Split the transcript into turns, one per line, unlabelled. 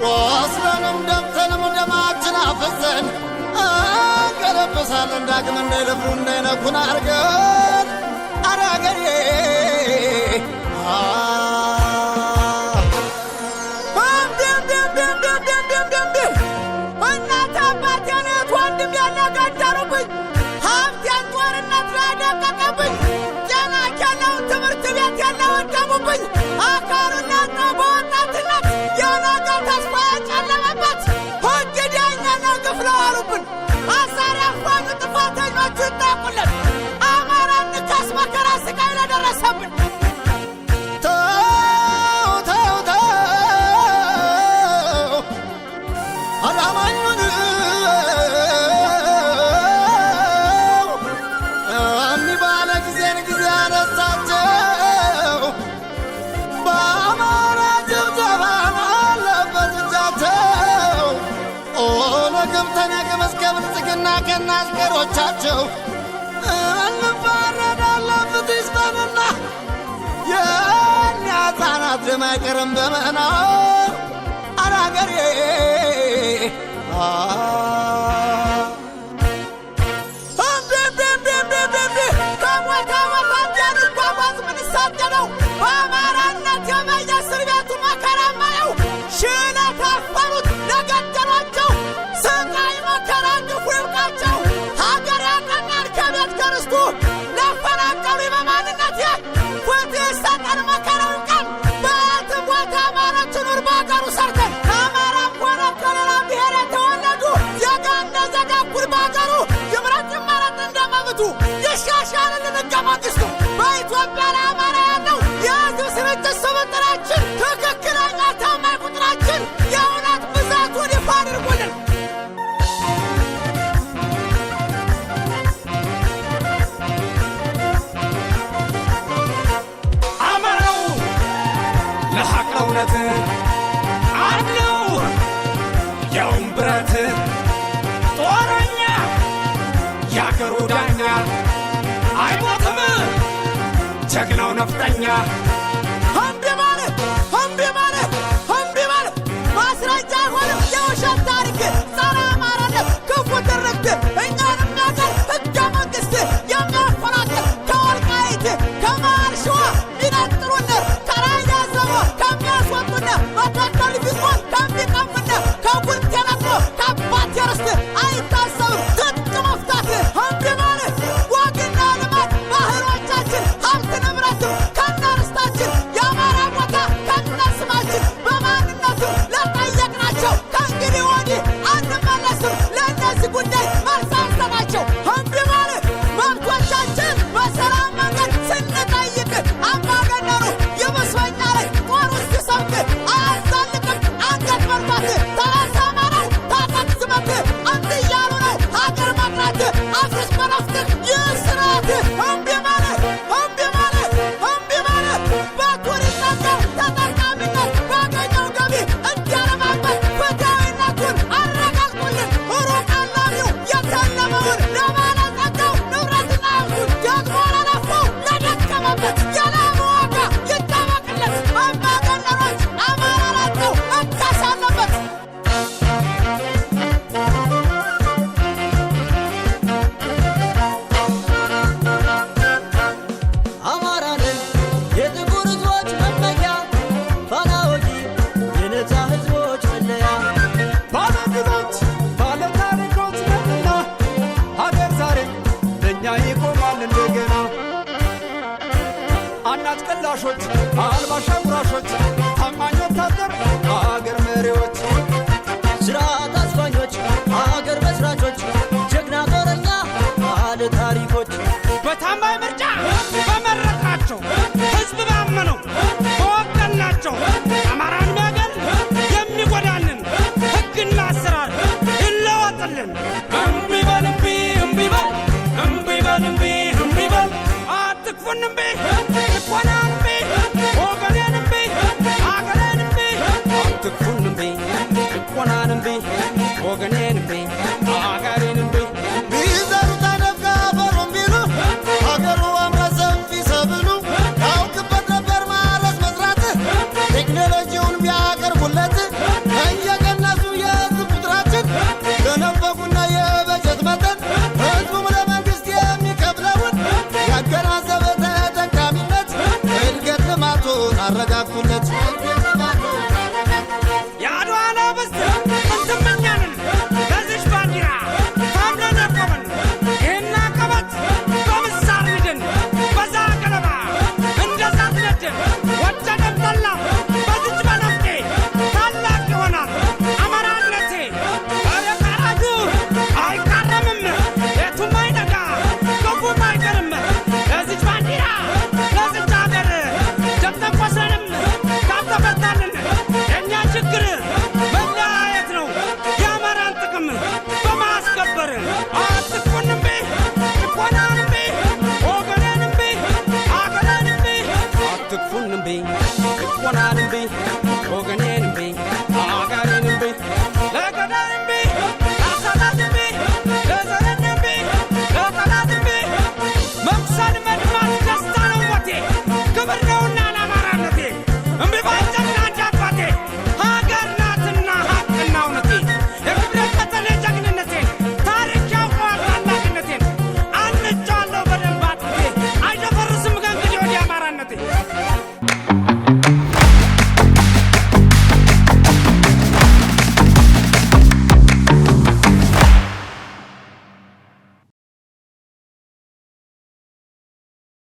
ቆስለንም ደምተንም ደማችን አፍሰን አንገለብሳለን ዳግም እንዳይለፍሩ እንዳይነኩን አርገን አራገሬ ከናስገሮቻቸው እንፋረዳለን ፍትህ ይስጠንና የእኛ ሕፃናት ደም አይቀርም በመና አራገሬ ከሞታ ወታደር ጓጓዝ ምንሳደደው በአማራነት የመየስር ቤቱ መከራ ማየው ሽለት አፈሩት ለገደሏቸው ስቃይ መከራ ግፉ ይብቃቸው ሀገር ያቀናል ከቤት ከርስቱ ለፈናቀሉ በማንነት ፍትህ ይሰጠን መከራው ይብቃን በየትም ቦታ አማራች ኑር በሀገሩ ሰርተን ከአማራም ሆነ ከሌላ ብሔር የተወለዱ ዜጋ እንደ ዜጋ እኩል በሀገሩ ይምረጥ ይመረጥ እንደ መብቱ ይሻሻልልን ሕገ መንግሥቱ በኢትዮጵያ ላይ አማራ ያለው የሕዝብ ስርጭት ስብጥራችን ትክክለኛ ታማኝ ቁጥራችን የእውነት ብዛቱን ይፋ አድርጉልን
አማራው ለሐቅ እውነት አለው ያውም ብረት ጦረኛ ያገሩ ዳኛ አይሞትም ጀግናው ነፍጠኛ
እምቢ ማለት ማስረጃ አይሆንም የውሸት ታሪክ ጸረ አማራነት ክፉ ትርክት እኛን የሚያቀር ሕገ መንግሥት የሚያፈናቅል ከወልቃይት ከመሃል ሸዋ ሚነጥሩን ከራያ ዘቦ ከሚያስወጡን መተከል ቢሆን ከሚቀሙን ከጉልቴ ነጥሮ ከአባቴ ርስት አይታሰብም ትጥቅ መፍታት እምቢ ማለት ወግና ልማት ባህሎቻችን ሀብት ንብረትም ከነ ርስታችን የአማራ ቦታ ከነ ስማችን በማንነቱ ለጠየቅናቸው ከእንግዲህ ወዲህ አንመለስም ለእነዚህ ጉዳይ መልስ አንሰጣቸው እምቢ ማለት መብቶቻችን በሰላም መንገድ ስንጠይቅ አምባገነኑ ይመስለኛ ላይ ጦር ውስጥ ሲሰብክ አያዛልቅም አንገት መርፋት ተራሳ አማራው ታጠቅ ዝመት እምቢ እያሉ ነው ሀገር መቅረት አፍርስ በነፍጥህ ይህ ስርዓት እምቢ ማለት በቱሪዝም ተጠቃሚነት ባገኘው ገቢ እንዲያለማበት ፍትሃዊነቱን አረጋግጡልን ሩቅ አላሚው የተለመውን ለባለጸጋው ንብረትና ሀብቱን ደግሞ ለለፋው ለደከመበት የላመ ዋጋ ይጠበቅለት አምባገነኖች አማራ ላለው መካስ አለበት
አማራንን የጥቁር ሕዝቦች መመኪያ ፋና ወጊ የነፃ ሕዝቦች መለያ
ባለድሎች ባለ ታሪኮች ነንና ሀገር ዛሬ ለእኛ ይቆማል እንደገና አናት ቀላሾች አልባሽ አጉራሾች ታማኝ ወታደር ሀገር መሪዎች
ስርዓት አስፋኞች አገር መስራቾች ጀግና ጦረኛ ባለ ታሪኮች
በታማኝ ምርጫ በመረጥናቸው ሕዝብ ባመነው በወከልናቸው አማራን ሚያገል የሚጎዳንን ሕግና አሰራር ይለወጥልን እምቢ በል እምቢ በል እምቢ በል አትክፉን እምቢ ልቦና እምቢ ወገኔን እምቢ አገሬን እምቢ አትክፉን እምቢ ልቦናን እምቢ ወገኔን እምቢ
አረጋግጡለት